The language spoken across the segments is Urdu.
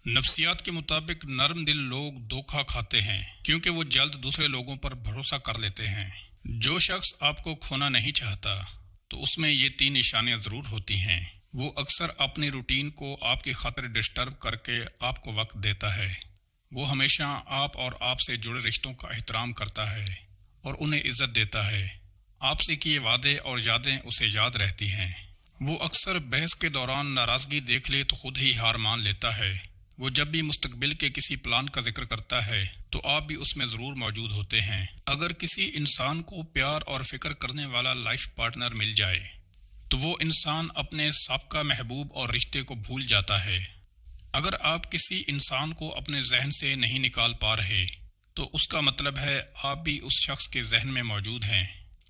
نفسیات کے مطابق نرم دل لوگ دھوکہ کھاتے ہیں کیونکہ وہ جلد دوسرے لوگوں پر بھروسہ کر لیتے ہیں۔ جو شخص آپ کو کھونا نہیں چاہتا تو اس میں یہ 3 نشانیاں ضرور ہوتی ہیں۔ وہ اکثر اپنی روٹین کو آپ کی خاطر ڈسٹرب کر کے آپ کو وقت دیتا ہے۔ وہ ہمیشہ آپ اور آپ سے جڑے رشتوں کا احترام کرتا ہے اور انہیں عزت دیتا ہے۔ آپ سے کیے وعدے اور یادیں اسے یاد رہتی ہیں۔ وہ اکثر بحث کے دوران ناراضگی دیکھ لے تو خود ہی ہار مان لیتا ہے۔ وہ جب بھی مستقبل کے کسی پلان کا ذکر کرتا ہے تو آپ بھی اس میں ضرور موجود ہوتے ہیں۔ اگر کسی انسان کو پیار اور فکر کرنے والا لائف پارٹنر مل جائے تو وہ انسان اپنے سابقہ محبوب اور رشتے کو بھول جاتا ہے۔ اگر آپ کسی انسان کو اپنے ذہن سے نہیں نکال پا رہے تو اس کا مطلب ہے آپ بھی اس شخص کے ذہن میں موجود ہیں۔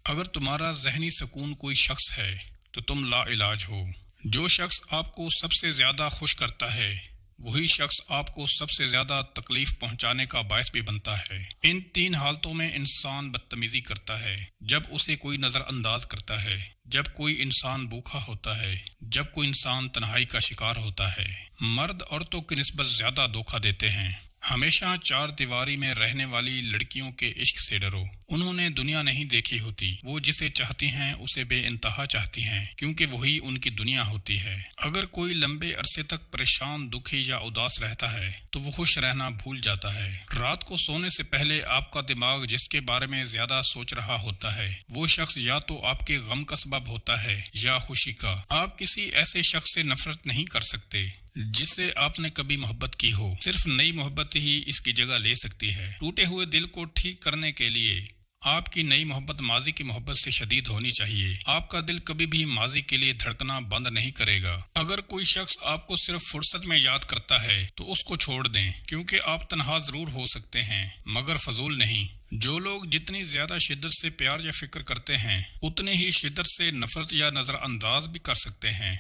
اگر تمہارا ذہنی سکون کوئی شخص ہے تو تم لا علاج ہو۔ جو شخص آپ کو سب سے زیادہ خوش کرتا ہے وہی شخص آپ کو سب سے زیادہ تکلیف پہنچانے کا باعث بھی بنتا ہے۔ ان 3 حالتوں میں انسان بدتمیزی کرتا ہے: جب اسے کوئی نظر انداز کرتا ہے، جب کوئی انسان بھوکا ہوتا ہے، جب کوئی انسان تنہائی کا شکار ہوتا ہے۔ مرد عورتوں کی نسبت زیادہ دھوکہ دیتے ہیں۔ ہمیشہ 4 دیواری میں رہنے والی لڑکیوں کے عشق سے ڈرو۔ انہوں نے دنیا نہیں دیکھی ہوتی۔ وہ جسے چاہتی ہیں اسے بے انتہا چاہتی ہیں کیونکہ وہی ان کی دنیا ہوتی ہے۔ اگر کوئی لمبے عرصے تک پریشان، دکھی یا اداس رہتا ہے تو وہ خوش رہنا بھول جاتا ہے۔ رات کو سونے سے پہلے آپ کا دماغ جس کے بارے میں زیادہ سوچ رہا ہوتا ہے وہ شخص یا تو آپ کے غم کا سبب ہوتا ہے یا خوشی کا۔ آپ کسی ایسے شخص سے نفرت نہیں کر سکتے جس سے آپ نے کبھی محبت کی ہو۔ صرف نئی محبت ہی اس کی جگہ لے سکتی ہے۔ ٹوٹے ہوئے دل کو ٹھیک کرنے کے لیے آپ کی نئی محبت ماضی کی محبت سے شدید ہونی چاہیے۔ آپ کا دل کبھی بھی ماضی کے لیے دھڑکنا بند نہیں کرے گا۔ اگر کوئی شخص آپ کو صرف فرصت میں یاد کرتا ہے تو اس کو چھوڑ دیں کیونکہ آپ تنہا ضرور ہو سکتے ہیں مگر فضول نہیں۔ جو لوگ جتنی زیادہ شدت سے پیار یا فکر کرتے ہیں اتنی ہی شدت سے نفرت یا نظر انداز بھی کر سکتے ہیں۔